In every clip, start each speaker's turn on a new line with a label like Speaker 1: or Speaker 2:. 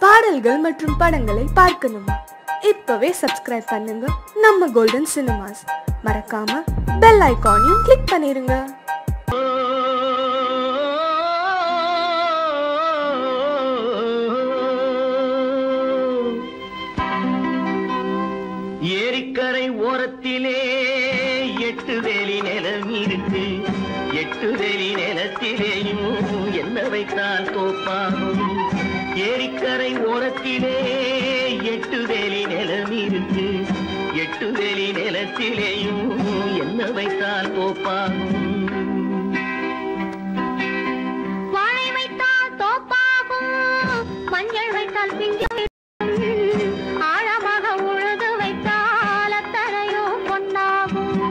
Speaker 1: பாடல்கள் மற்றும் படங்களை பார்க்கணுமா? இப்பவே சப்ஸ்கிரைப் பண்ணுங்க நம்ம கோல்டன் சினிமாஸ். மறக்காம பெல் ஐகானையும் கிளிக் பண்ணிருங்க.
Speaker 2: ஏரிக்கரை ஓரத்திலே 8 வேலி நிலம் இருக்கு. 8 வேலி நிலத்திலேயும் என்ன வைத்தால் தோப்பாகும். ஏரிக்கரை ஓரத்திலே 8 வேலி நிலம் இருக்கு. 8 வேலி நிலத்திலேயும் என்ன வைத்தால் தோப்பாகும்.
Speaker 3: வாழை வைத்தால் தோப்பாகும், மஞ்சள் வைத்தால் பிஞ்சு, ஆழமாக உழுது வைத்தால் அத்தனையோ பொன்னாகும்.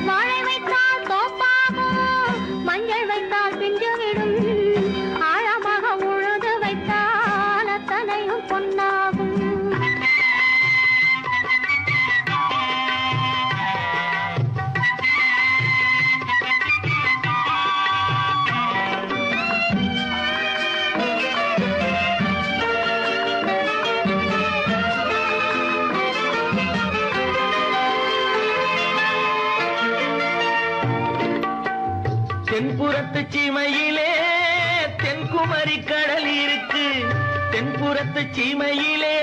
Speaker 3: வாழை வைத்தால் தோப்பாகும், மஞ்சள் வைத்தால் பிஞ்சு விடும், ஆழமாக உழுது வைத்தால் அத்தனையும் பொன்னாகும்.
Speaker 2: தென்புறத்து சீமையிலே தென்குமரி கடல் இருக்கு. தென்புறத்து சீமையிலே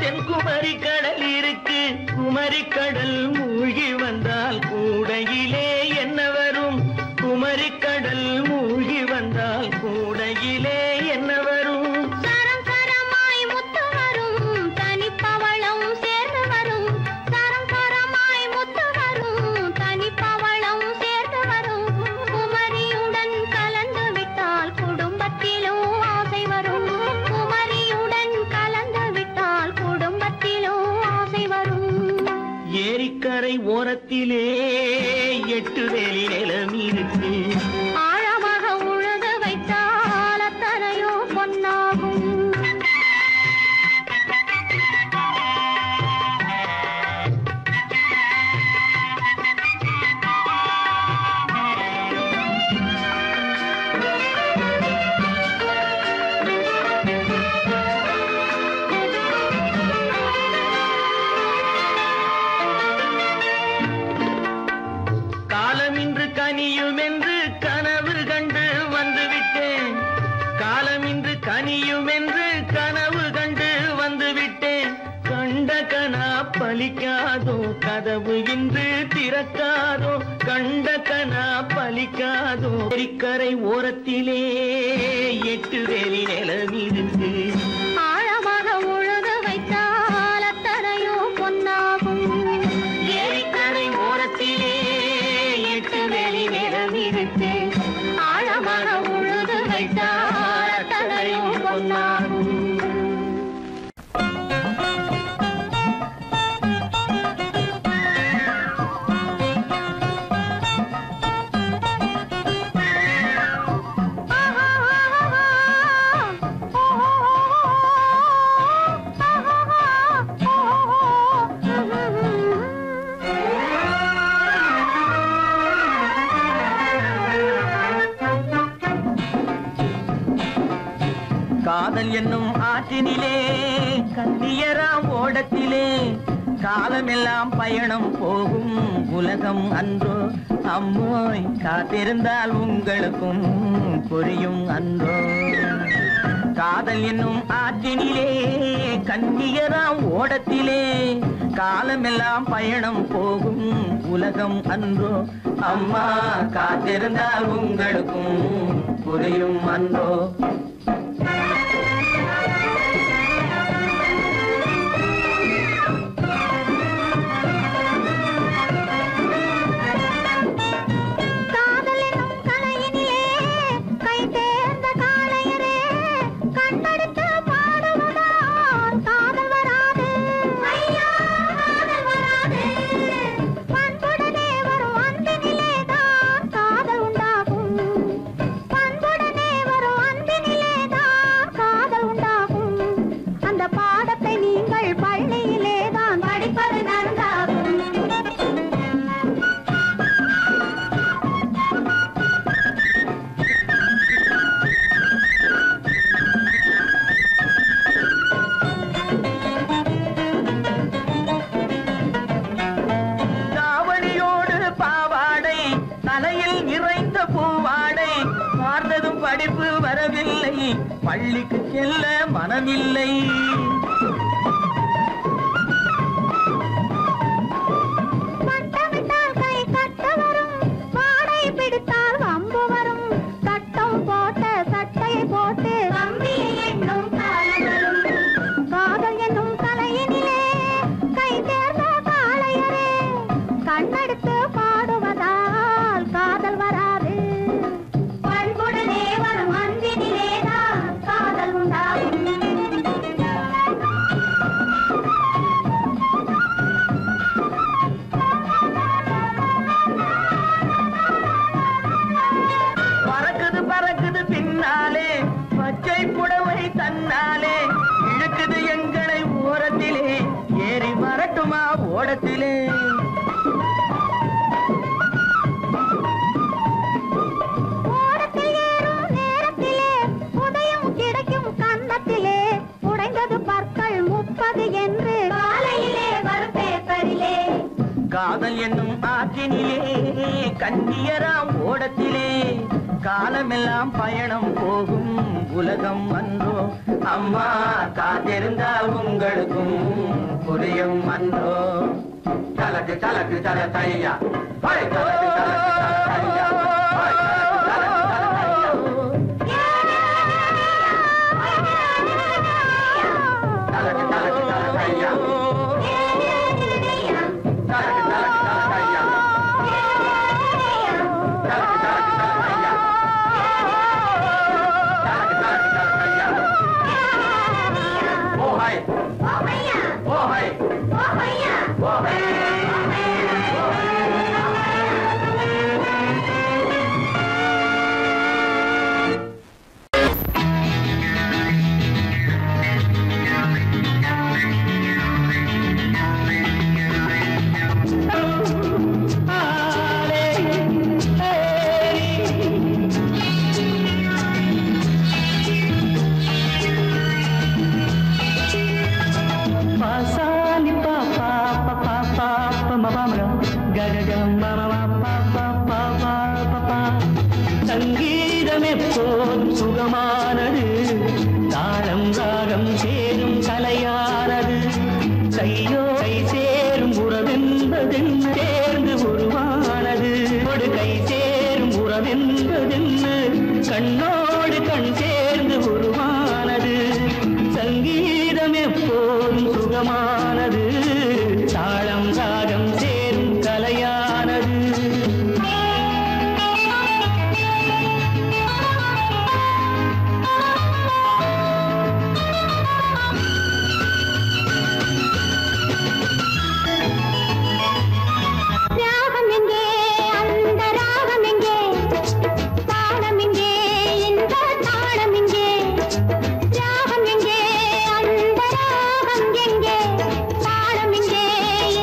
Speaker 2: தென்குமரி கடல் இருக்கு. குமரி கடல் மூழ்கி வந்தால் கூடையிலே என்ன வரும்? குமரி கடல் மூழ்கி வந்தால் கூடையிலே என்ன வரும்?
Speaker 3: சரம் சரமாய் முத்து வரும், தனிப்பவளம் சேர்ந்து வரும். சரம் சரமாய் முத்து வரும், தனிப்பவளம் சேர்ந்து வரும். குமரியுடன் கலந்து விட்டால் குடும்பத்திலும் ஆசை வரும். குமரியுடன் கலந்து விட்டால் குடும்பத்திலும் ஆசை வரும்.
Speaker 2: ஏரிக்கரை ஓரத்திலே 8 வேலி நிலம் இருக்கு.
Speaker 3: ஆழமாக உழுது வைத்தால் அத்தனையோ பொன்னாகும்.
Speaker 2: காலம் இன்று கனியும் என்று கனவு கண்டு வந்துவிட்டேன். காலம் இன்று கனியும் என்று கனவு கண்டு வந்துவிட்டேன். கண்ட கனா பலிக்காதோ, கதவு இன்று திறக்காதோ. கண்ட கனா பலிக்காதோ. ஏரிக்கரை ஓரத்திலே 8 வேலி நிலம் இருக்கு.
Speaker 3: ஆழமாக உழுது வைத்தால் அத்தனையோ பொன்னாகும்.
Speaker 2: ஏரிக்கரை ஓரத்திலே 8 வேலி நிலம் இருக்கு.
Speaker 3: ஆழமாக உழுது வைத்தால் அத்தனையோ பொன்னாகும்.
Speaker 2: காதல் என்னும் ஆற்றினிலே கண்ணியராம் ஓடத்திலே காலமெல்லாம் பயணம் போகும் உலகம் அன்றோ. அம்மோய் காத்திருந்தால் உங்களுக்கும் புரியும் அன்றோ. காதல் என்னும் ஆற்றினிலே கண்ணியராம் ஓடத்திலே காலமெல்லாம் பயணம் போகும் உலகம் அன்றோ. அம்மா காத்திருந்தால் உங்களுக்கும் புரியும் அன்றோ.
Speaker 3: பண்புடனே வரும் அன்பினிலே
Speaker 2: செல்ல மனமில்லை.
Speaker 3: கட்டமிட்டால் கை கட்ட வரும், வாடை பிடித்தால் வம்பு வரும். சட்டம் போட்ட சட்டையை போட்டு கம்பியை எண்ணும் காலம் வரும். காதல் என்னும் தலையினிலே கை தேர்ந்த காளையரே, கண்ணெடுத்து பாடுவதால் காதல் வராது. பண்புடனே வரும் அன்பினிலேதான் காதல் உண்டாகும்.
Speaker 2: பறக்குது பறக்குது பின்னாலே பச்சை புடவை தன்னாலே, இழுக்குது எங்களை ஓரத்திலே, ஏறி வரட்டுமா ஓடத்திலே.
Speaker 3: ஓடத்தில் ஏறும் நேரத்திலே உதயம் கிடைக்கும் கன்னத்திலே, உடைந்தது பற்கள் 30 என்று காலையிலே வரும் பேப்பரிலே.
Speaker 2: காதல் என்னும் ஆற்றினிலே கண்ணியராம் ஓடத்திலே, காலமெல்லாம் பயணம் போகும் உலகம் அன்றோ. அம்மா காத்திருந்தால் உங்களுக்கும் புரியும் அன்றோ. தலக்கு தலக்கு தல தையா, தலக்கு தலக்கு தல தையா, தலக்கு தலக்கு தல தையா,
Speaker 4: சங்கீதம் எப்போதும் சுகமானது, தாளம் ராகம் சேரும் கலையானது. கையோ கை சேரும் உறவென்பதென்ன, சேர்ந்து உருவானது. ஒரு கை சேரும் உறவென்பதென்ன, கண்ணோடு கண் சேர்ந்து உருவானது. சங்கீதம் எப்போதும் சுகமானது, தாளம் ராகம் சேரும் கலையானது.
Speaker 3: ராகம் எங்கே, அந்த ராகம் எங்கே, தாளம் எங்கே, இந்த தாளம் எங்கே. ராகம் எங்கே, அந்த ராகம் எங்கே, தாளம் எங்கே,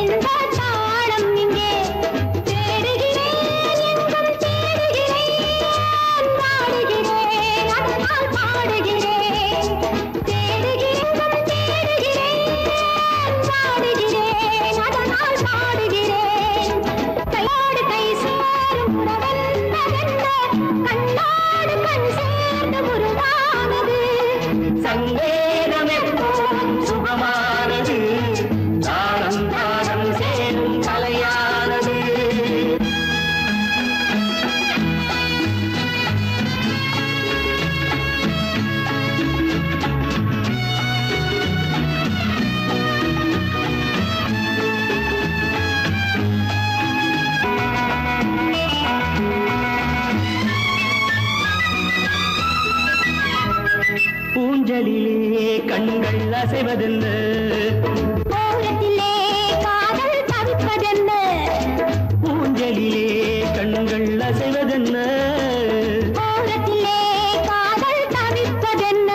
Speaker 3: இந்த தாளம் எங்கே. தேடுகிறேன், எங்கும் தேடுகிறேன், பாடுகிறேன், அதனால் பாடுகிறேன். தேடுகிறேன், எங்கும் தேடுகிறேன், பாடுகிறேன், அதனால் பாடுகிறேன். கையோடு கை சேரும் உறவென்பதென்ன, கண்ணோடு கண் சேர்ந்து உருவானது.
Speaker 4: சங்கீதம் எப்போதும் சுகமானது, தாளம் ராகம் சேரும் கலையானது. ஊஞ்சலிலே கண்கள் அசைவதென்ன,
Speaker 3: ஓரத்திலே காதல் தவிப்பதென்ன,
Speaker 4: ஊஞ்சலிலே கண்கள் அசைவதென்ன.
Speaker 3: ஓரத்திலே காதல் தவிப்பதென்ன.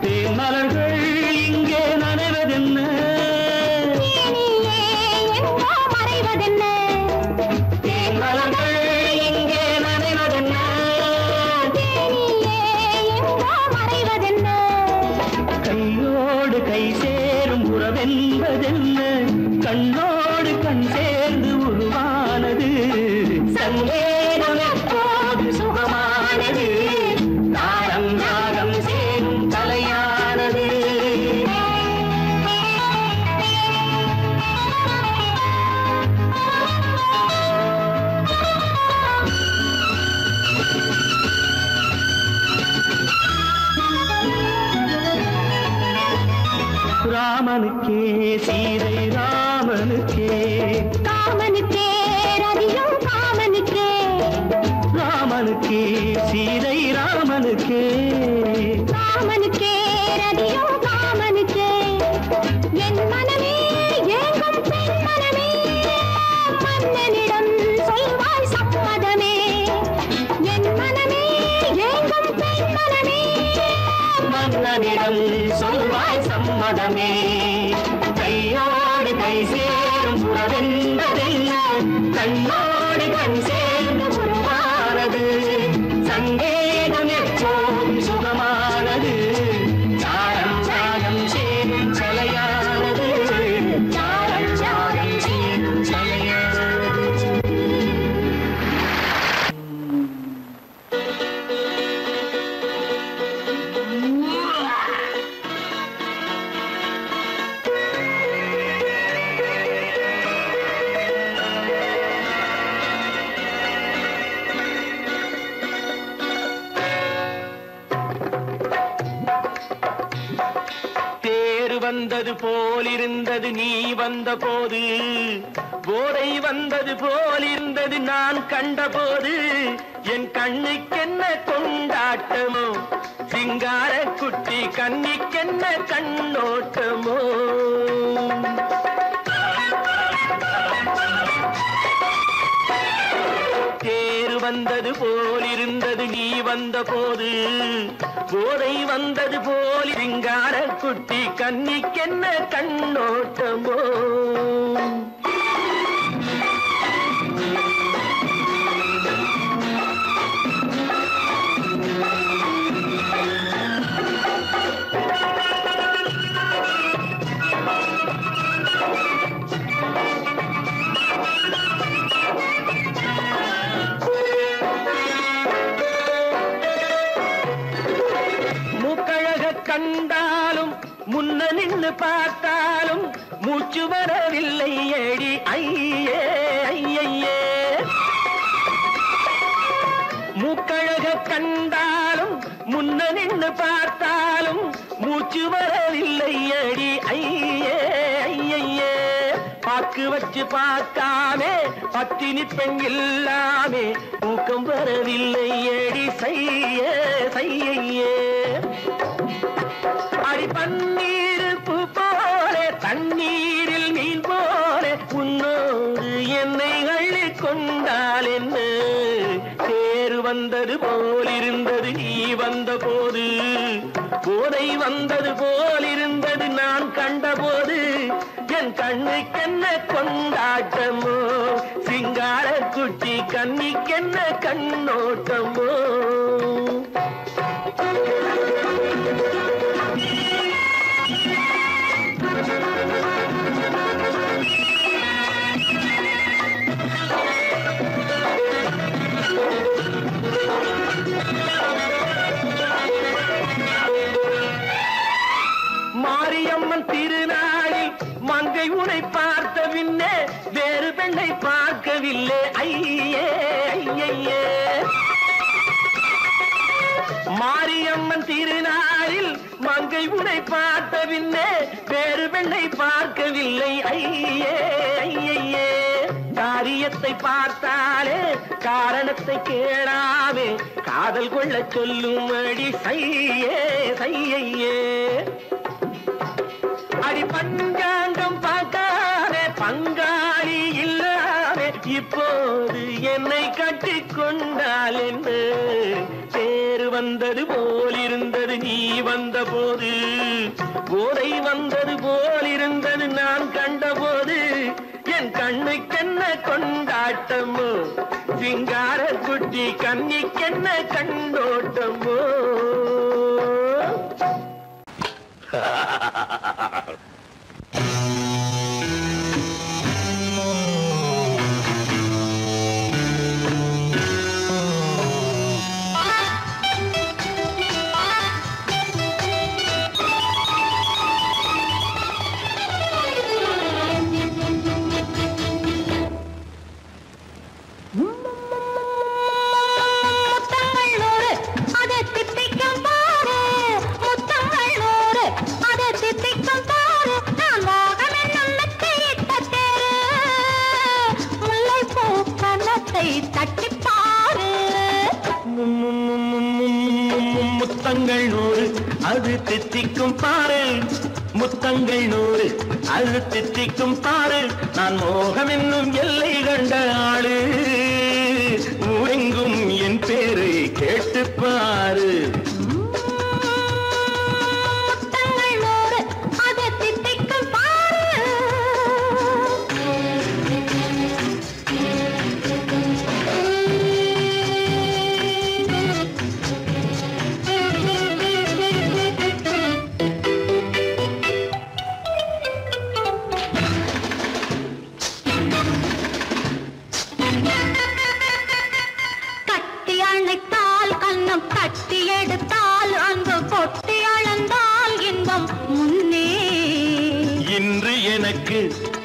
Speaker 4: தேன்மலர்கள் இங்கே நனைவதென்ன,
Speaker 3: தேனியே எங்கோ மறைவதென்ன.
Speaker 4: தேன்மலர்கள் இங்கே நனைவதென்ன.
Speaker 3: தேனியே எங்கோ மறைவதென்ன.
Speaker 4: கையோடு கை சேரும் உறவென்பதென்ன, கண்ணோடு கண் சேர்ந்து உருவானது. சங்கீதம் எப்போது சுகமானது, தாளம் ராகம் சேரும் கலையானது. காமனுக்கே சீதை ராமனுக்கே
Speaker 3: காமனுக்கே ரதியும் காமனுக்கே
Speaker 4: ராமனுக்கே சீதை ராமனுக்கே
Speaker 3: காமனுக்கே ரதியும் காமனுக்கே என் மனமே ஏங்கும் பெண் மனமே மன்னனிடம் சொல்வாய் சம்மதமே என் மனமே ஏங்கும் பெண் மனமே
Speaker 4: மன்னனிடம் சொல்வாய் சம்மதமே கையோடு கை சேரும் உறவென்பதென்ன கண்ணோடு கண் சேர்ந்து உருவானது சங்கேதம் எப்போதும் சுகமானது சாரம் சாரம் சேரும் சலையானது சாரம் சாரம் சேரும் சலையானது வந்தது போலிருந்தது நீ வந்த போது போதை வந்தது போலிருந்தது நான் கண்டபோது என் கண்ணுக்கென்ன கொண்டாட்டமோ சிங்கார குட்டி கண்ணிக்கென்ன கண்ணோட்டமோ தேர் வந்தது போலிருந்தது நீ வந்த போது போதை வந்தது போல் சிங்கார குட்டி கண்ணிக்கென்ன கண்ணோட்டமோ கண்டாலும் முன்ன நின்று பார்த்தாலும் மூச்சு வரவில்லை ஏடி ஐயே ஐயே மூக்கழக கண்டாலும் முன்ன நின்று பார்த்தாலும் மூச்சு வரவில்லை ஏடி ஐயே ஐயே பாக்கு வச்சு பார்க்காமே பத்தினி பெண் இல்லாமே தூக்கம் வரவில்லை ஏடி செய்யே செய்யே அடி பன்னீர் பூ போல தண்ணீரில் மீன் போல உன்னோடு என்னை அள்ளி கொண்டால் என்ன தேர் வந்தது போலிருந்தது நீ வந்த போது போதை வந்தது போலிருந்தது நான் கண்டபோது என் கண்ணுக்கென்ன கொண்டாட்டமோ சிங்கார குட்டி கண்ணிக்கென்ன கண்ணோட்டமோ மாரியம்மன் திருநாளில் மங்கை உனை பார்த்த பின்னே வேறு பெண்ணை பார்க்கவில்லை ஐயே ஐயே மாரியம்மன் திருநாளில் மங்கை உனை பார்த்த பின்னே வேறு பெண்ணை பார்க்கவில்லை ஐயே ஐயே காரியத்தை பார்த்தாலே காரணத்தை கேளாமே காதல் கொள்ள சொல்லும் அடி சையே சையே அடி பஞ்சாங்கம் பார்க்காதே பங்காளி இல்லாமே இப்போது என்னை கட்டி கொண்டால் என்று தேர் வந்தது போலிருந்தது நீ வந்த போது போதை வந்தது போலிருந்தது நான் கண்டபோது என் கண்ணுக்கென்ன கொண்டாட்டமோ சிங்கார குட்டி கண்ணிக்கென்ன கண்ணோட்டமோ
Speaker 3: முத்தங்கள் நூறு அதை தித்திக்கும் பாரு முத்தங்கள் நூறு அதை
Speaker 4: தித்திக்கும் பாரு முத்தங்கள் 100 அது தித்திக்கும் பாரு நான் மோகம் என்னும் எல்லை கண்ட ஆளு ஊரெங்கும் என் பேரை கேட்டு பாரு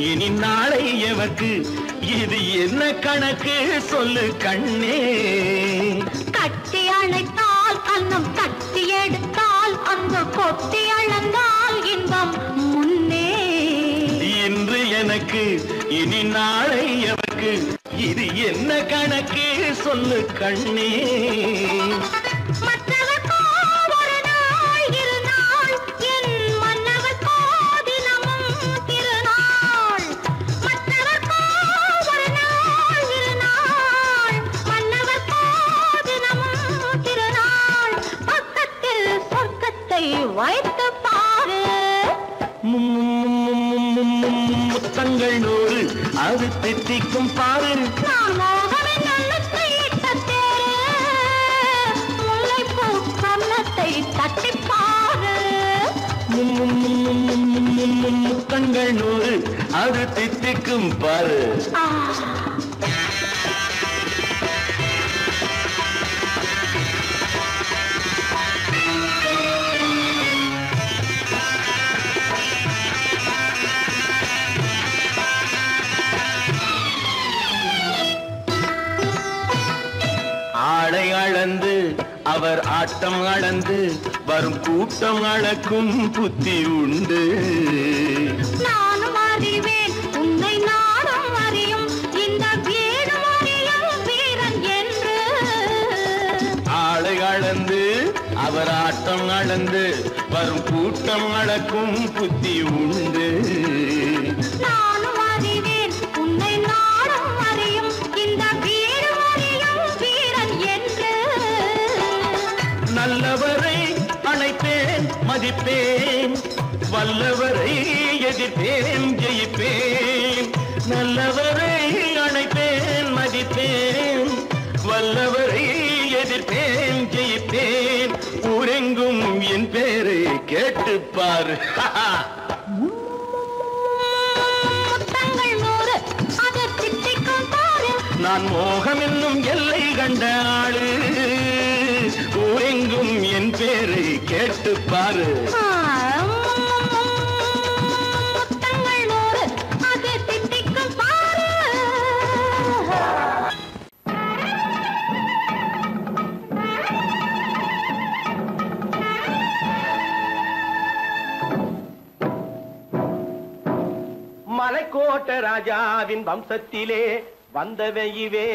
Speaker 4: இனி நாளை எவர்க்கு இது என்ன கணக்கு சொல்லு கண்ணே
Speaker 3: கட்டி அணைத்தால் கண்ணம் கட்டி எடுத்தால் அந்த கொட்டி அளந்தால் இன்பம் முன்னே
Speaker 4: இன்று எனக்கு இனி நாளை எவர்க்கு இது என்ன கணக்கு சொல்லு கண்ணே
Speaker 3: வைத்து பாரு
Speaker 4: முத்தங்கள் 100 அது தித்திக்கும் பாரு
Speaker 3: நான் மோகமே நல்லத்தை இட்ட தேரு முல்லைப்பூ கன்னத்தை தட்டி பாரு
Speaker 4: முத்தங்கள் 100 அது தித்திக்கும் பாரு ஆடை அளந்து அவர் ஆட்டம் அளந்து வரும் கூட்டம் அளக்கும் புத்தி உண்டு
Speaker 3: நானும் அறிவேன் உன்னை நானும் அறியும் இந்த வீடு அறியும் வீரன் என்று
Speaker 4: ஆடை அளந்து அவர் ஆட்டம் அளந்து வரும் கூட்டம் அளக்கும் புத்தி உண்டு
Speaker 3: நானும் அறிவேன் உன்னை நானும் அறியும் இந்த வீடு அறியும் வீரன் என்று
Speaker 4: நல்லவரை அணைப்பேன் மதிப்பேன் வல்லவரை எதிர்ப்பேன் ஜெயிப்பேன் நல்லவரை அணைப்பேன் மதிப்பேன் வல்லவரை எதிர்ப்பேன் ஜெயிப்பேன் ஊரெங்கும் என் பேரை கேட்டுப்பார்
Speaker 3: முத்தங்கள் 100 அது தித்திக்கும் பாரு
Speaker 4: நான் மோகம் என்னும் எல்லை கண்ட ஆளு ஊரெங்கும் என் பேரை கேட்டுப்பாரு
Speaker 3: முத்தங்கள் 100 அது தித்திக்கும் பாரு
Speaker 4: மலைக்கோட்ட ராஜாவின் வம்சத்திலே வந்தவையுவே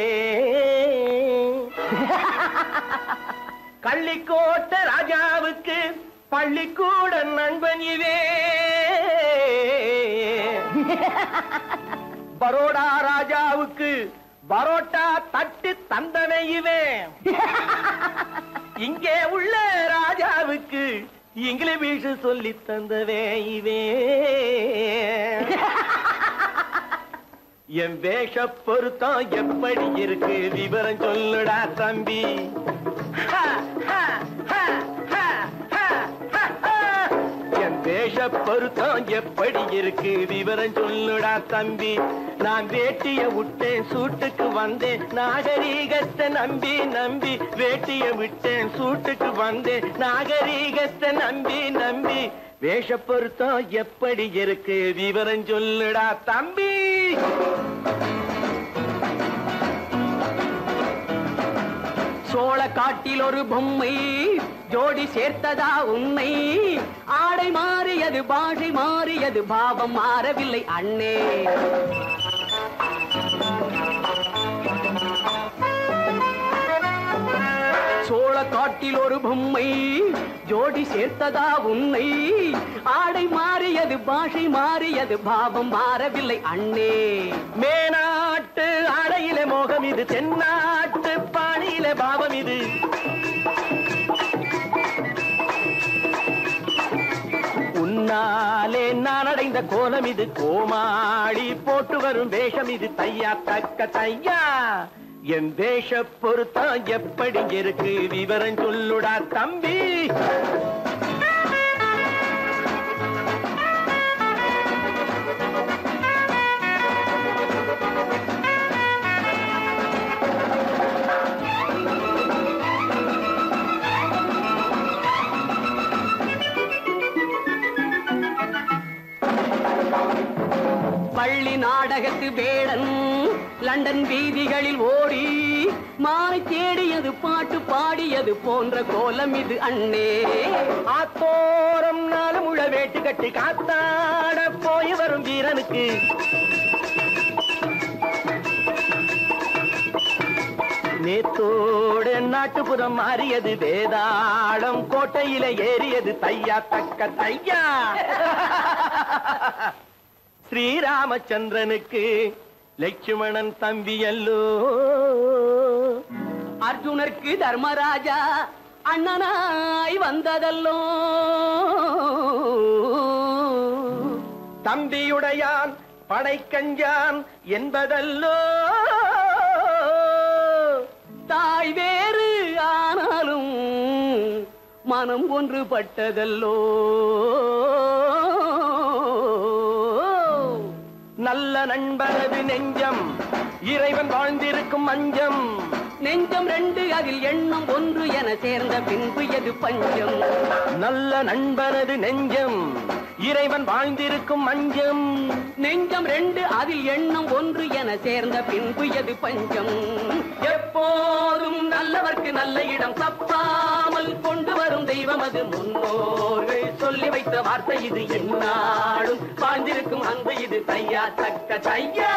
Speaker 4: கள்ளிக்கோட்ட ராஜாவுக்கு பள்ளிக்கூட நண்பன் இவே பரோடா ராஜாவுக்கு பரோட்டா தட்டு தந்தனை இவே இங்கே உள்ள ராஜாவுக்கு இங்கிலீஷ் சொல்லி தந்தவே இவே என் வேஷ பொருத்தம் எப்படி இருக்கு விவரம் சொல்லுடா தம்பி என் வேஷ பொருத்தம் எப்படி இருக்கு விவரம் சொல்லுடா தம்பி நான் வேட்டிய விட்டேன் சூட்டுக்கு வந்தேன் நாகரீகத்தை நம்பி நம்பி வேட்டிய விட்டேன் சூட்டுக்கு வந்தேன் நாகரீகத்தை நம்பி நம்பி வேஷ பொருத்தம் எப்படி இருக்கு விவரம் சொல்லுடா தம்பி சோழ காட்டில் ஒரு பொம்மை ஜோடி சேர்த்ததா உண்மை ஆடை மாறியது பாஷை மாறியது பாவம் மாறவில்லை அண்ணே
Speaker 2: சோழ காட்டில் ஒரு பொம்மை ஜோடி சேர்த்ததா உன்னை ஆடை மாறியது பாஷை மாறியது பாவம் மாறவில்லை அண்ணே
Speaker 4: மேனாட்டு ஆடையிலே மோகம் இது தென்னாட்டு பாணியிலே பாவம் இது உன்னாலே நான் அடைந்த கோலம் இது கோமாளி போட்டு வரும் வேஷம் இது தையா தக்க தையா என் வேஷ பொருத்தம் எப்படி இருக்கு விவரம் சொல்லுடா தம்பி
Speaker 2: பள்ளி நாடகத்து வேடன் லண்டன் வீதிகளில் ஓடி மாலை தேடியது பாட்டு பாடியது போன்ற கோலம் இது அண்ணே
Speaker 4: ஆத்தோரம் நாலு முழ வேட்டு கட்டி காத்தாட போய் வரும் வீரனுக்கு நேத்தோடு நாட்டுப்புறம் மாறியது வேதாளம் கோட்டையில ஏறியது தையா தக்க தையா ஸ்ரீராமச்சந்திரனுக்கு லட்சுமணன் தம்பி அல்லோ
Speaker 2: அர்ஜுனருக்கு தர்மராஜா அண்ணனாய் வந்ததல்லோ
Speaker 4: தம்பியுடையான் படைக்கஞ்சான் என்பதல்லோ
Speaker 2: தாய் வேறு ஆனாலும் மனம் ஒன்றுபட்டதல்லோ
Speaker 4: நல்ல நண்பனது நெஞ்சம் இறைவன் வாழ்ந்திருக்கும் மஞ்சம்
Speaker 2: நெஞ்சம் ரெண்டு அதில் எண்ணம் ஒன்று என சேர்ந்த பின்பு எது பஞ்சம்
Speaker 4: நல்ல நண்பனது நெஞ்சம் இறைவன் வாழ்ந்திருக்கும் மஞ்சம்
Speaker 2: நெஞ்சம் ரெண்டு அதில் எண்ணம் ஒன்று என சேர்ந்த பின்பு எது பஞ்சம் எப்போதும் நல்லவர்க்கு நல்ல இடம் தப்பாமல் கொண்டு வரும் தெய்வம் அது முன்னோர்கள் சொல்லி வைத்த வார்த்தை இது எந்நாளும் வாழ்ந்திருக்கும் அந்த இது தையா தக்க தையா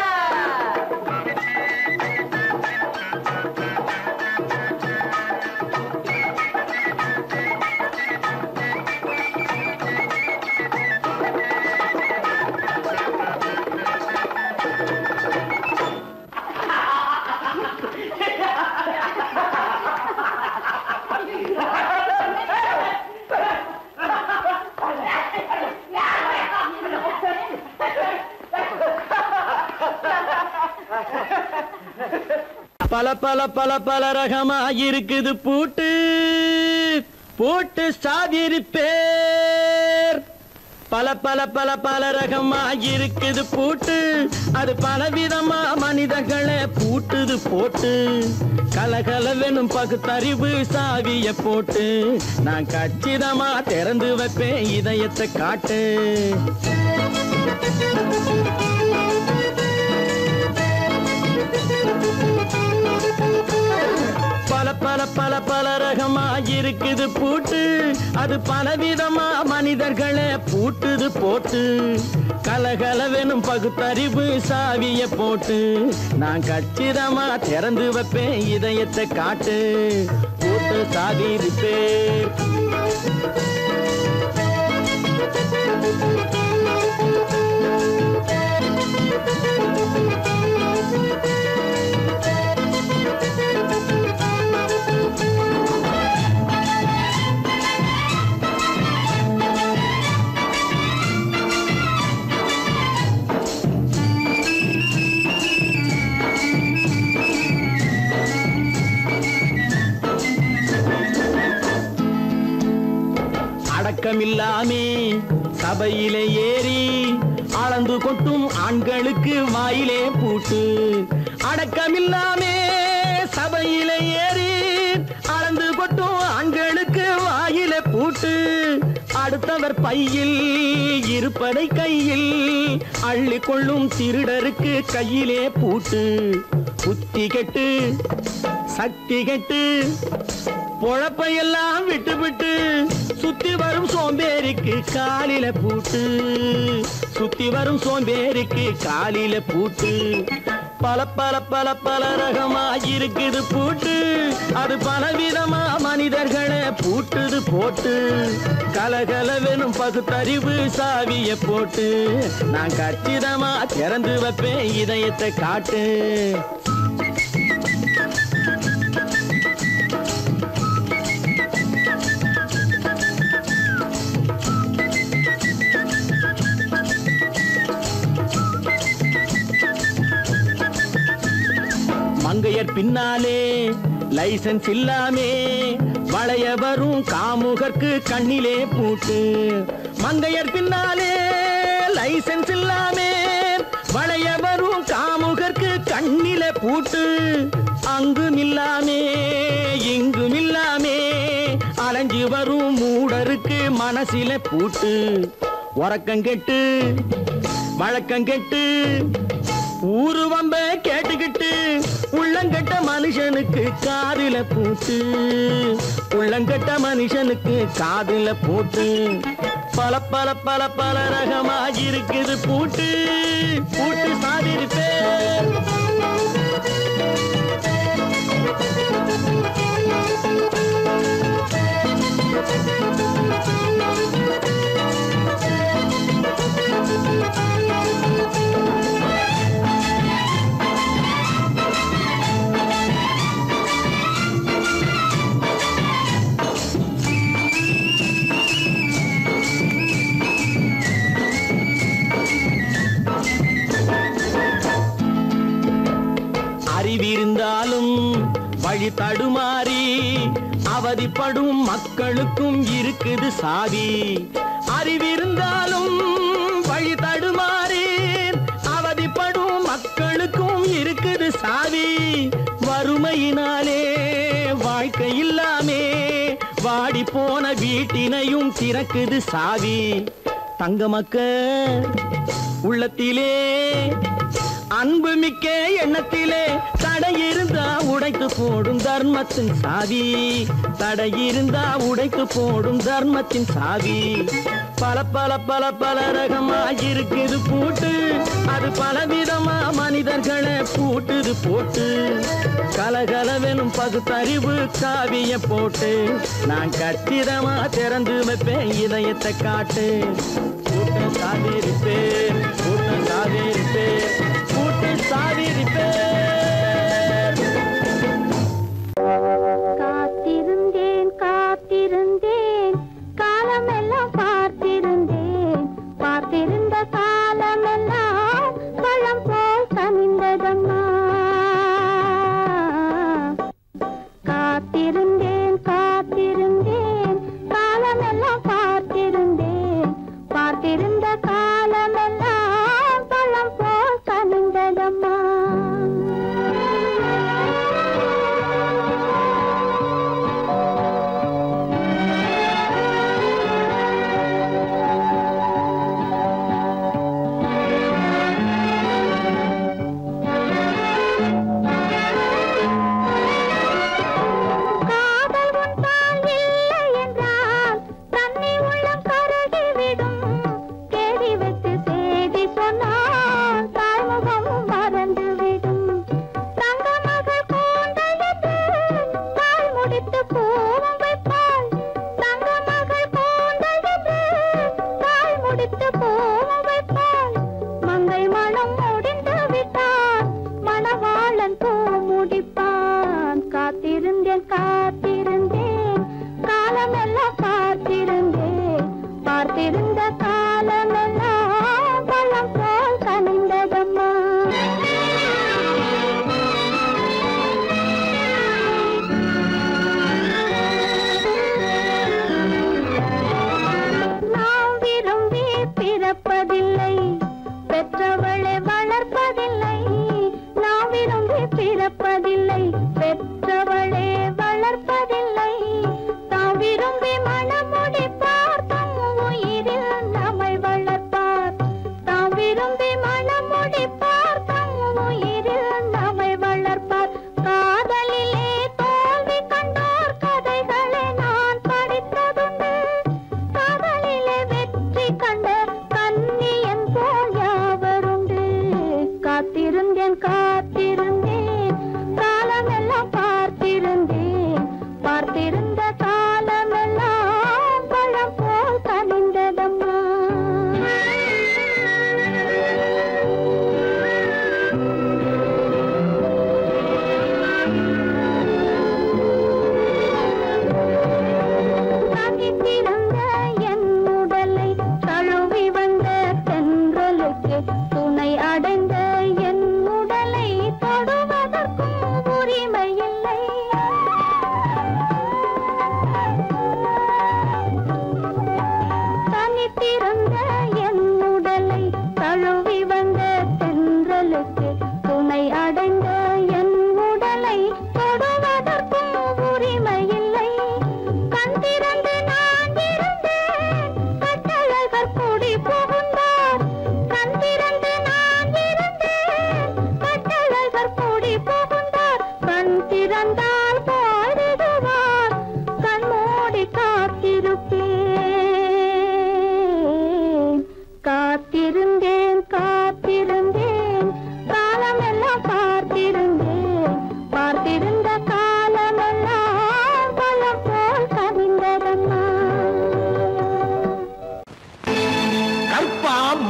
Speaker 4: பல பல பல பல ரகமா இருக்குது பூட்டு பூட்டு சாதிரி பேர் பல பல பல பல ரகமா இருக்குது பூட்டு அது பலவிதமா மனிதர்களை பூட்டுது போட்டு கலகலவெனும் பகுத்தறிவு சாவிய போட்டு நான் கச்சிதமா திறந்து வைப்பேன் இதயத்தை காட்டு பல பல பல பல ரகமா இருக்குது பூட்டு அது பலவிதமா மனிதர்களை பூட்டுது போட்டு கலகலவெனும் பகுத்தறிவு சாவிய போட்டு நான் கச்சிதமா திறந்து வைப்பேன் இதயத்தை காட்டு பூட்டு சாவி இருப்பேன் அடக்கமில்லாமே சபையிலே ஏறி அளந்து கொட்டும் ஆண்களுக்கு வாயிலே பூட்டு அடக்கமில்லாமே சபையிலே ஏறி அளந்து கொட்டும் ஆண்களுக்கு வாயிலே பூட்டு அடுத்தவர் பையில் இருப்பதை கையில் அள்ளி கொள்ளும் திருடருக்கு கையிலே பூட்டு புத்தி கெட்டு சக்தி கெட்டு பொழப்பையெல்லாம் விட்டு விட்டு சுத்தி வரும் சோம்பேறிக்கு காலில பூட்டு சுத்தி வரும் சோம்பேறிக்கு காலில பூட்டு பல பல பல பல ரகமா இருக்குது பூட்டு, அது பலவிதமா மனிதர்களை பூட்டுது போட்டு. கலகலவெனும் பகுத்தறிவு சாவிய போட்டு, நான் கச்சிதமா திறந்து வைப்பேன் இதயத்தை காட்டு. மங்கையர் பின்னாலே லைசன்ஸ் இல்லாமே வளைய வரும் காமுகர்க்கு கண்ணிலே பூட்டு. மங்கையர் பின்னாலே லைசன்ஸ் இல்லாமே வளைய வரும் காமுகர்க்கு கண்ணிலே பூட்டு. அங்கும் இல்லாமே இங்கும் இல்லாமே அலைஞ்சு வரும் மூடருக்கு மனசில பூட்டு. உறக்கங்கெட்டு வழக்கங்கெட்டு ஊருவம்ப கேட்டுக்கிட்டு உள்ளங்கட்ட மனுஷனுக்கு காதில பூட்டு. உள்ளங்கட்ட மனுஷனுக்கு காதில பூட்டு. பல பல பல பல ரகமா இருக்குது பூட்டு. பூட்டு சாதிருப்பே அறிவிருந்தாலும் வழி தடுமாறி அவதிப்படும் மக்களுக்கும் இருக்குது சாவி. அறிவிருந்தாலும் வழி தடுமாறி அவதிப்படும் மக்களுக்கும் இருக்குது சாவி. வறுமையினாலே வாழ்க்கை இல்லாமே வாடி போன வீட்டினையும் திறக்குது சாவி. தங்க மக்க உள்ளத்திலே அன்பு மிக்க எண்ணத்திலே தடை இருந்தா உடைத்து போடும் தர்மத்தின் சாவி. தடை இருந்தா உடைத்து போடும் தர்மத்தின் சாவி. பல பல பல பல ரகமா இருக்குது பூட்டு, அது பலவிதமா மனிதர்களை பூட்டுது போட்டு. கலகலவெனும் பகுத்தறிவு காவிய போட்டு, நான் கச்சிதமா திறந்து வைப்பேன் இதயத்தை காட்டு. கூட்டம் சாதிருப்பேன் கூட்டம் சாதிருப்பேன் கூட்டம் சாதிருப்பேன்.
Speaker 3: காத்திருந்தேன் காத்திருந்தேன் காலமெல்லாம் பார்த்திருந்தேன். பார்த்திருந்த காலமெல்லாம் பழம் போல் கனிந்ததம்மா. காத்திருந்தேன் காத்திருந்தேன் காலமெல்லாம் பார்த்திருந்தேன். பார்த்திருந்த காலமெல்லாம் பழம் போல் கனிந்ததம்மா. காத்திருந்தேன் காலமெல்லாம் பார்த்திருந்தேன். பார்த்திருந்த காலமெல்லாம் பழம் போல் கனிந்ததம்மா. நாம் விரும்பி பிறப்ப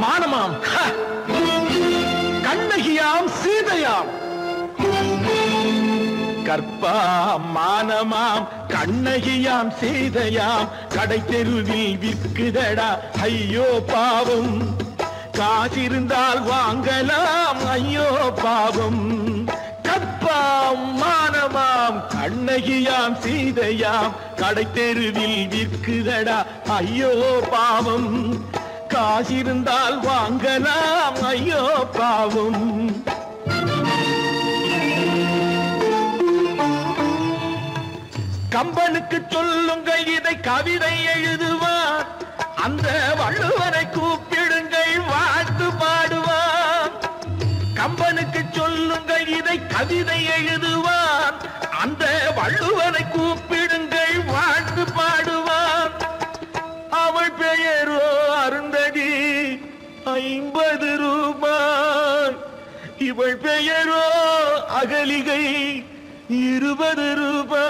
Speaker 4: மானமாம் கண்ணகியாம் சீதையாம் கற்பாம் மானமாம் கண்ணகியாம் சீதையாம் கடை தெருவில் விற்குதடா ஐயோ பாவம் காசிருந்தால் வாங்கலாம் ஐயோ பாவம் கற்பாம் மானமாம் கண்ணகியாம் சீதையாம் கடை தெருவில் விற்குதடா ஐயோ பாவம் காசிருந்தால் வாங்கலாம் ஐயோ பாவம் கம்பனுக்கு சொல்லுங்கள் இதை கவிதை எழுதுவார் அந்த வள்ளுவரை கூப்பிடுங்கள் வாழ்த்து பாடுவார் கம்பனுக்கு சொல்லுங்கள் இதை கவிதை எழுதுவார் அந்த வள்ளுவரை கூப்பிடுங்கள் வாழ்த்து பாடுவார் அவள் பெயரோ அருந்ததி 50 ரூபாய் இவள் பெயரோ அகலிகை 20 ரூபாய்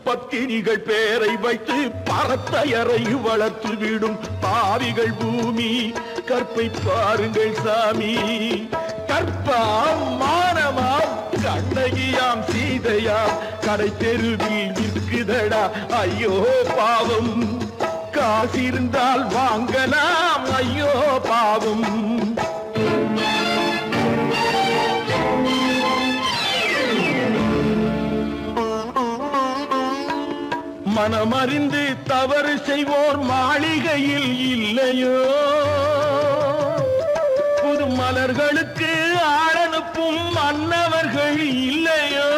Speaker 4: பத்தினிகள் பேரை வைத்து பரத்தையரை வளர்த்து விடும் பாவிகள் பூமி கற்பை பாருங்கள் சாமி கற்பாம் மானமாம் கண்ணகியாம் சீதையாம் கடை தெருவில் விற்குதடா ஐயோ பாவம் காசிருந்தால் வாங்கலாம் ஐயோ பாவம் மனமறிந்து தவறு செய்வோர் மாளிகையில் இல்லையோ புது மலர்களுக்கு ஆளனுப்பும் மன்னவர்கள் இல்லையோ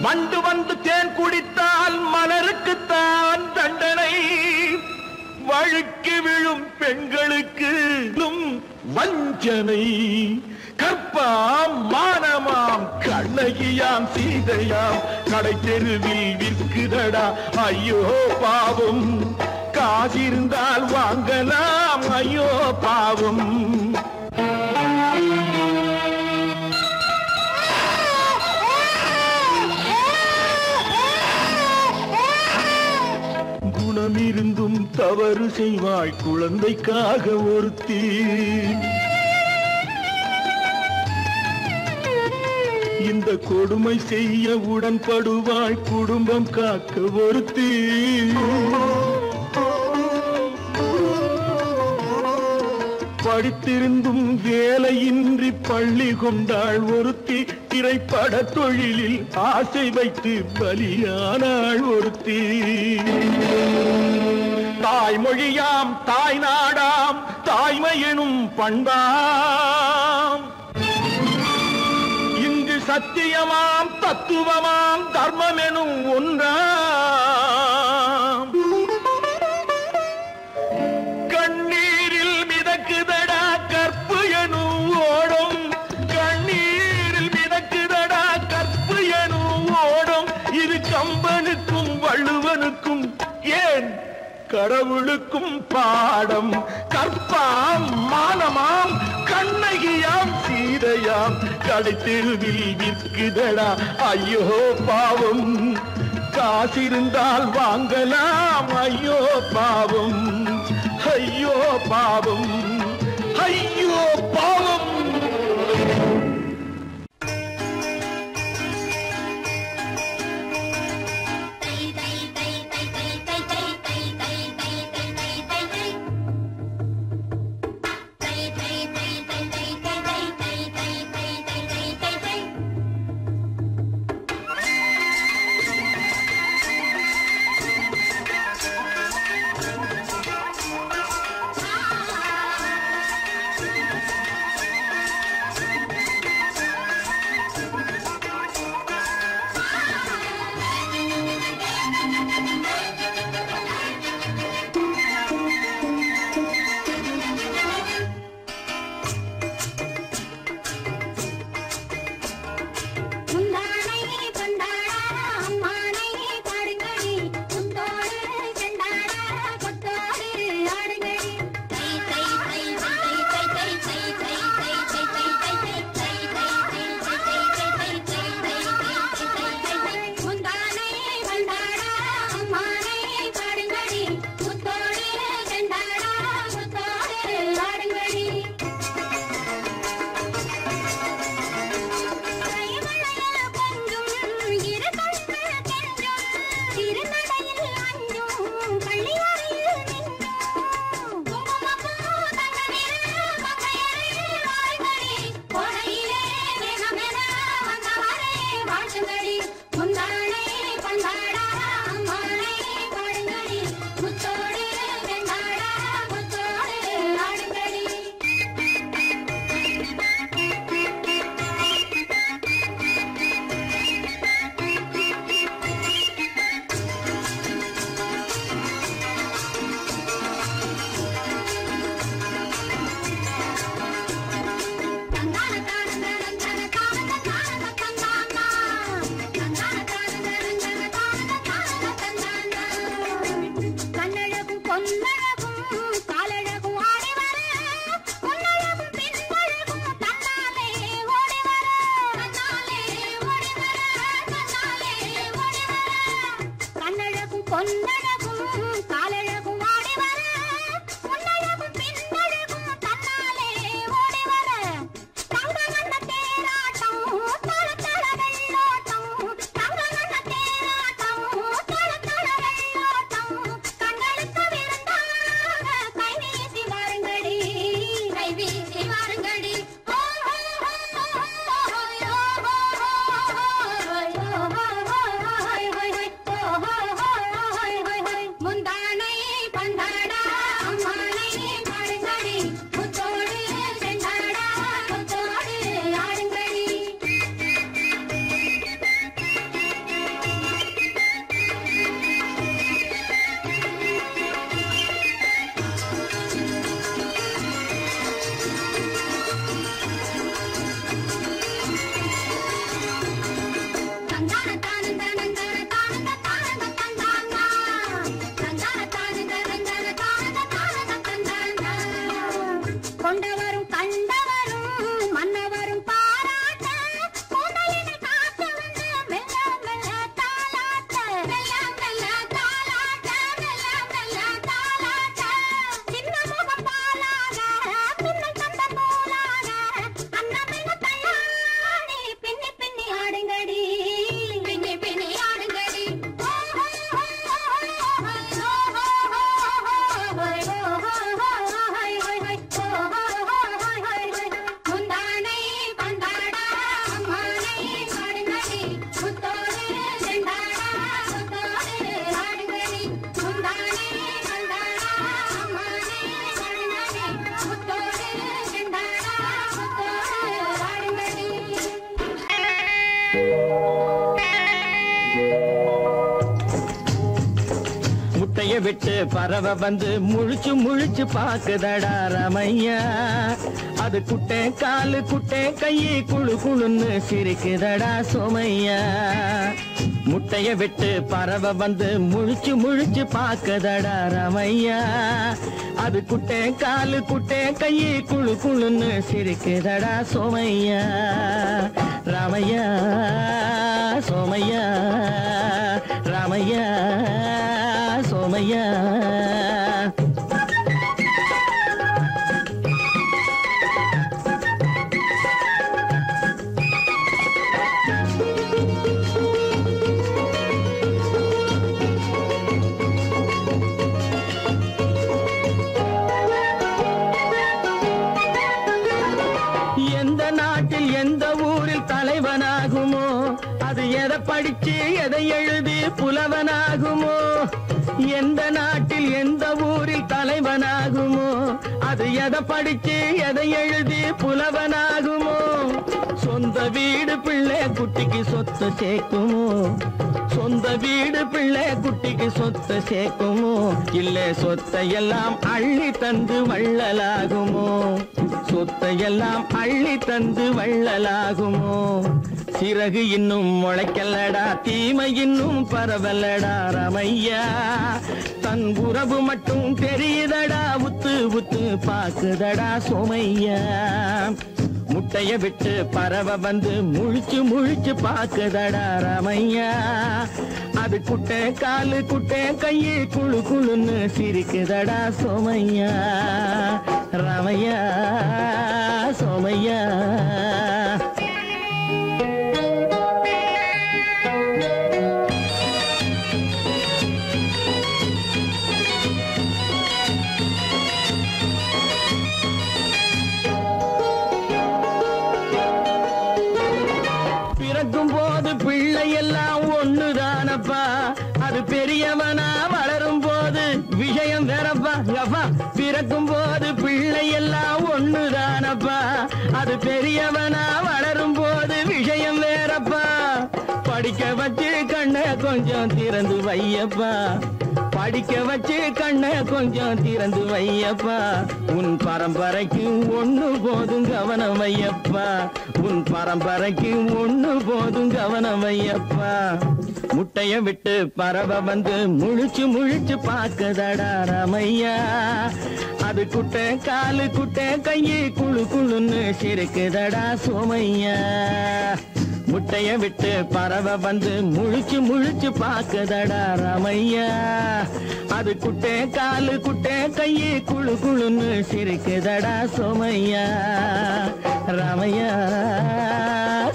Speaker 4: வண்டு வந்து தேன் குடித்தால் மலருக்குத்தான் தண்டனை வழுக்கி விழும் பெண்களுக்கு வஞ்சனை கற்பாம் மானமாம் கண்ணகியாம் சீதையாம் கடை தெருவில் விற்குதடா ஐயோ பாவம் காசிருந்தால் வாங்கலாம் ஐயோ பாவம் குணமிருந்தும் தவறு செய்வாய் குழந்தைக்காக ஒருத்தி இந்த கொடுமை செய்ய உடன்படுவாய் குடும்பம் காக்க ஒருத்தி படித்திருந்தும் வேலையின்றி பள்ளி கொண்டாள் ஒருத்தி திரைப்பட தொழிலில் ஆசை வைத்து பலியானாள் ஒருத்தி தாய்மொழியாம் தாய் நாடாம் தாய்மை எனும் பண்பாம் இங்கு சத்தியமாம் தத்துவமாம் தர்மம் எனும் ஒன்றாம் கண்ணீரில் மிதக்குதடா கற்பு எனும் ஓடும் கண்ணீரில் மிதக்குதடா கற்பு எனும் ஓடும் இது கம்பனுக்கும் வள்ளுவனுக்கும் ஏன் கடவுளுக்கும் பாடம் கற்பாம் மானமாம் கண்ணகியாம் சீதையாம் கடை தெருவில் விற்குதடா ஐயோ பாவம் காசிருந்தால் வாங்கலாம் ஐயோ பாவம் ஐயோ பாவம் ஐயோ பாவம்
Speaker 3: பொன்னழகும் காலழகும் ஆடி வர பொன்னழகும் பின்னழகும் தன்னாலே ஓடி வர தங்கமன்ன தேராட்டம் தள தள வெள்ளோட்டம் தங்கமன்ன தேராட்டம் தள தள வெள்ளோட்டம் கண்களுக்கு விருந்தாக கை வீசி வாருங்கடி கை வீசி வாருங்கடி முந்தானை பந்தாடா அம்மானை பாடுங்கடி முத்தோடு செண்டாடா முத்தோடு ஆடுங்கடி கொண்டவரும் கண்டவரும் மன்னவரும் பாராட்ட கூந்தலினை காத்து வந்து மெல்ல மெல்ல தாலாட்ட மெல்ல மெல்ல தாலாட்ட மெல்ல மெல்ல தாலாட்ட சின்ன முகம் பாலாக பின்னல் தந்த நூலாக அன்னமென்ன தள்ளாடி பின்னி பின்னி ஆடுங்கடி பின்னி பின்னி ஆடுங்கடி முந்தானை பந்தாடா அம்மானை பாடுங்கடி முத்தோடு செண்டாடா முத்தோடு ஆடுங்கடி முந்தானை பந்தாடா அம்மானை பாடுங்கடி முத்தோடு செண்டாடா முத்தோடு ஆடுங்கடி
Speaker 4: முட்டைய விட்டு பறவை வந்து முழிச்சு முழிச்சு பாக்குதடா ரமையா அது குட்டை காலு குட்டை கையை குழு குழுன்னு சிரிக்குதடா சோமையா முட்டைய விட்டு பறவை வந்து முழிச்சு முழிச்சு பாக்குதடா ரமையா அது குட்டை காலு குட்டை கையை குழு குழுன்னு சிரிக்குதடா சோமையா ராமையா சோமையா ராமையா சோமையா எந்த நாட்டில் எந்த ஊரில் தலைவனாகுமோ அது எதை படிச்சு எதை எழுதி புலவனாகுமோ எந்த நாட்டில் எந்த ஊரில் தலைவனாகுமோ அது எதை படிச்சு எதை எழுதி புலவனாகுமோ சொந்த வீடு பிள்ளை குட்டிக்கு சொத்து சேர்க்குமோ சொந்த வீடு பிள்ளை குட்டிக்கு சொத்து சேர்க்குமோ இல்ல சொத்தை எல்லாம் அள்ளி தந்து வள்ளலாகுமோ சொத்தை எல்லாம் அள்ளி தந்து வள்ளலாகுமோ சிறகு இன்னும் முளைக்கல்லடா தீமை இன்னும் பரவலடா ரமையா தன் உறவு மட்டும் தெரியுதடா உத்து உத்து பாக்குதடா சோமையா முட்டைய விட்டு பறவை வந்து முழிச்சு முழிச்சு பாக்குதடா ரமையா அது குட்டை காலு குட்டை கையை குழு குழுன்னு சிரிக்குதடா சோமையா ரமையா சோமையா பிறக்கும் போது பிள்ளை எல்லாம் ஒண்ணுதானப்பா அது பெரியவனா வளரும் போது விஷயம் வேறப்பா அப்பா பிறக்கும் போது பிள்ளை எல்லாம் ஒண்ணுதானப்பா அது பெரியவனா வளரும் போது விஷயம் வேறப்பா படிக்க வச்சு கண்ணை கொஞ்சம் திறந்து வையப்பா படிக்க வச்சு கண்ணை கொஞ்சம் திறந்து வையப்பா உன் பரம்பரைக்கு ஒண்ணு போதும் கவனம் வையப்பா உன் பரம்பரைக்கு ஒண்ணு போதும் கவனம் வையப்பா முட்டைய விட்டு பறவை வந்து முழிச்சு முழிச்சு பாக்குதடா ரமையா அது குட்டை காலு குட்டை கையை குழு குழுன்னு சிரிக்குதடா சோமையா முட்டைய விட்டு பறவை வந்து முழிச்சு முழிச்சு பாக்குதடா ராமையா. அது குட்டே காலு குட்டே கையே குழு குழுன்னு சிரிக்குதடா சோமையா. ராமையா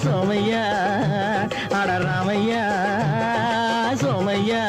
Speaker 4: சோமையா அட ராமையா சோமையா.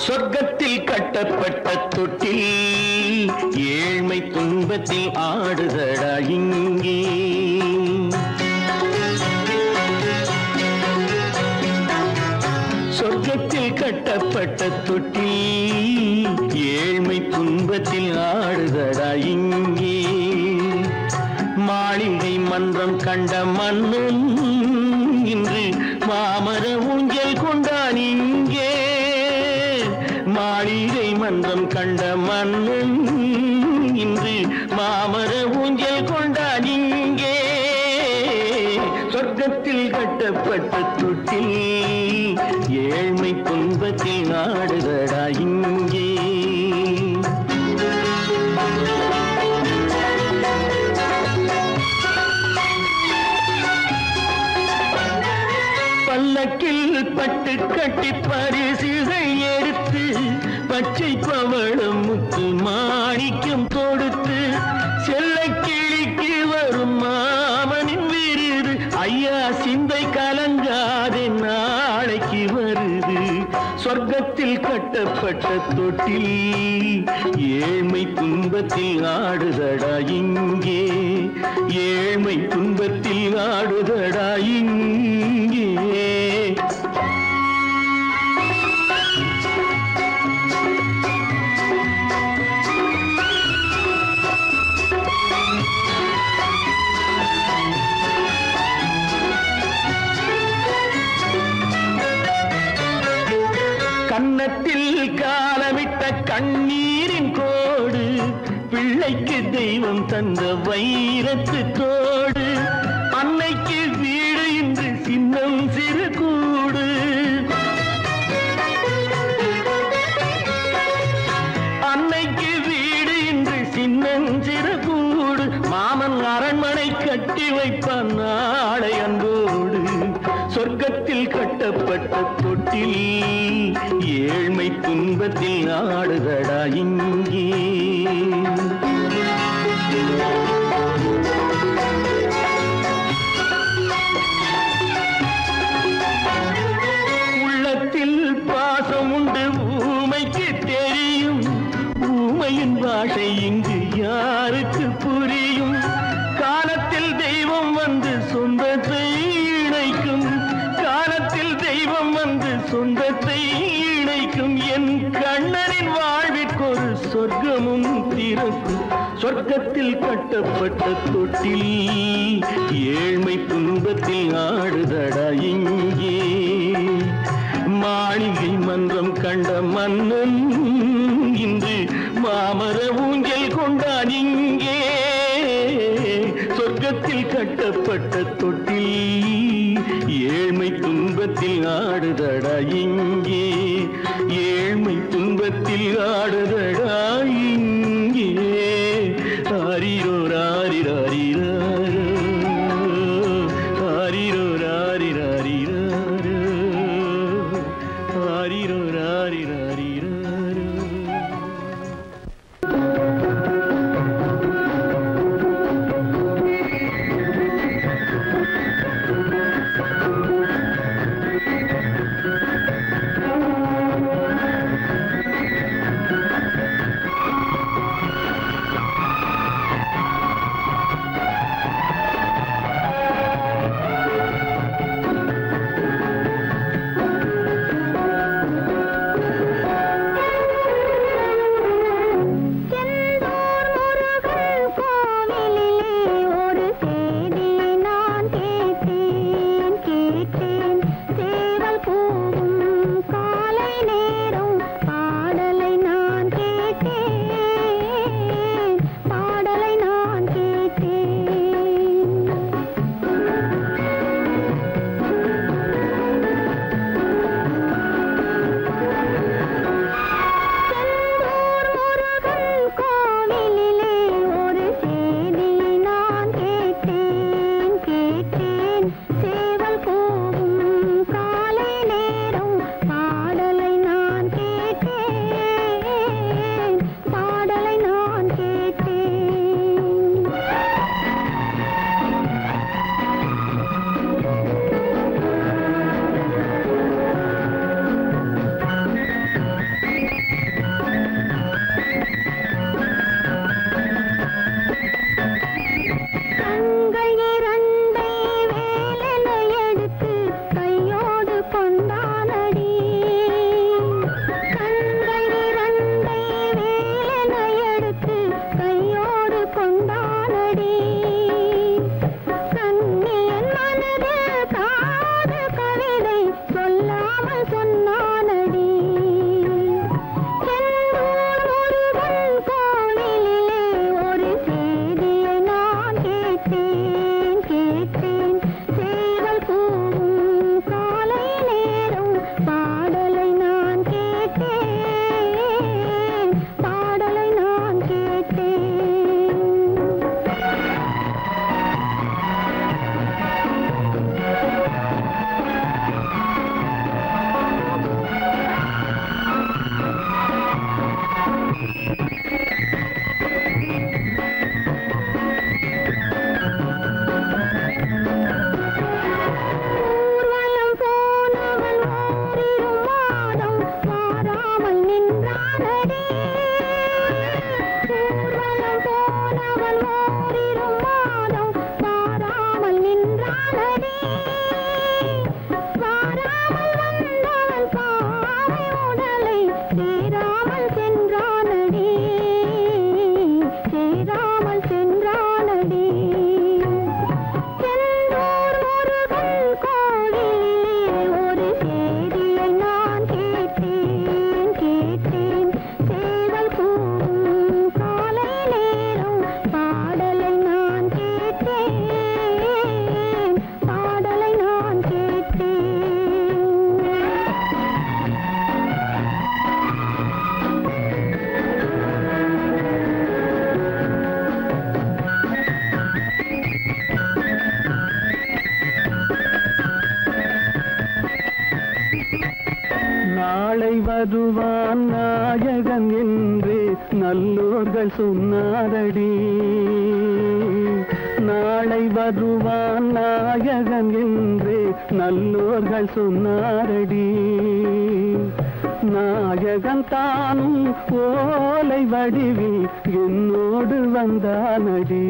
Speaker 4: சொர்க்கத்தில் கட்டப்பட்ட தொட்டில் ஏழ்மை துன்பத்தில் ஆடுதடா இங்கே. சொர்க்கத்தில் கட்டப்பட்ட தொட்டில் ஏழ்மை துன்பத்தில் ஆடுதடா இங்கே. மாளிகை மன்றம் கண்ட மன்னன் இன்று மாமர ஊஞ்சல் கொண்டான் இங்கே மாளிகை மன்றம் கண்ட மன்னன் இன்று மாமர ஊஞ்சல் கொண்டான் இங்கே சொர்க்கத்தில் கட்டப்பட்ட தொட்டில் ஏழ்மை துன்பத்தில் நாடுதடா இங்கே பல்லக்கில் பட்டு கட்டி பரிசுகள் எடுத்து பச்சை பவளம் முத்து மாணிக்கம் தொடுத்து செல்ல கிளிக்கு வரும் மாமனின் விருது ஐயா சிந்தை கலங்காதே நாளைக்கு வருது சொர்க்கத்தில் கட்டப்பட்ட தொட்டில் ஏழ்மை துன்பத்தில் ஆடுதடா இங்கே ஏழ்மை துன்பத்தில் ஆடுதடா இங்கே கன்னத்தில் காலமிட்ட கண்ணீரின் கோடு பிள்ளைக்கு தெய்வம் தந்த வைரத்து தோடு அன்னைக்கு வீடு இன்று சின்னம் சிறு கூடு அன்னைக்கு வீடு இன்று சின்னம் சிறு கூடு மாமன் அரண்மனை கட்டி வைப்பான் நாளை அன்போடு சொர்க்கத்தில் கட்டப்பட்ட தொட்டில் ஏழ்மை துன்பத்தில் ஆடுதடா இங்கே உள்ளத்தில் பாசம் உண்டு ஊமைக்கு தெரியும் ஊமையின் பாஷை இங்கு யாருக்கு புரியும் காலத்தில் தெய்வம் வந்து சொந்தத்தை இணைக்கும் காலத்தில் தெய்வம் வந்து சொந்தத்தை இணைக்கும் என் கண்ணனின் வாழ்விற்கொரு சொர்க்கமும் திறக்கும் சொர்க்கத்தில் கட்டப்பட்ட தொட்டில் ஏழ்மை துன்பத்தில் ஆடுதடா இங்கே மாளிகை மன்றம் கண்ட மன்னன் இன்று மாமர ஊஞ்சல் கொண்டான் இங்கே சொர்க்கத்தில் கட்டப்பட்ட தொட்டில் ஏழ்மை துன்பத்தில் ஆடுதடா இங்கே ஏழ்மை துன்பத்தில் ஆடுதடா இங்கே ஆரிரோ ராரிராரிரோ ஆரிரோ ராரிராரிரோ ஆரிரோ ராரிராரிரோ
Speaker 3: சென்றானடி ஊர்வலம் போனவன் ஓரிரு மாதம் வாராமல் நின்றானடி வாராமல் வந்தவன் பாவை உடலை சேராமல் சென்றானடி சேராமல் சென்றானடி செந்தூர் முருகன் கோவிலிலே ஒரு செய்தியை நான் கேட்டேன் கேட்டேன் சேவல் கூவும் காலை நேரம் பாடலை நான் கேட்டேன் பாடலை நான் கேட்டேன்
Speaker 5: நாளை வருவான் நாயகன் என்று நல்லோர்கள் சொன்னாரடி நாளை வருவான் நாயகன் என்று நல்லோர்கள் சொன்னாரடி நாயகன் தானும் ஓலை வடிவில் என்னோடு வந்தானடி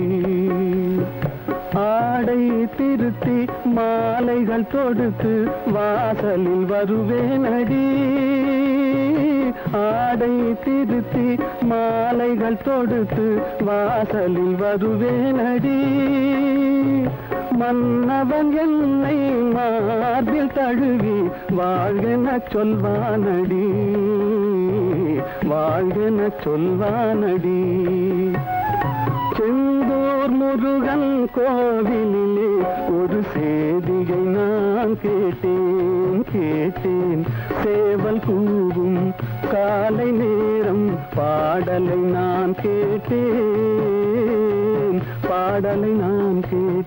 Speaker 5: ஆடை திருத்தி மாலைகள் தொடுத்து வாசலில் வருவேனடி ஆடை திருத்தி மாலைகள் தொடுத்து வாசலில் வருவேனடி மன்னவன் என்னை மார்பில் தழுவி வாழ்கென சொல்வானடி வாழ்கென சொல்வானடி செந்தூர் முருகன் கோவிலிலே ஒரு செய்தியை நான் கேட்டேன் கேட்டேன் சேவல் கூவும் காலை நேரம் பாடலை நான் கேட்டேன் பாடலை நான் கேட்டேன்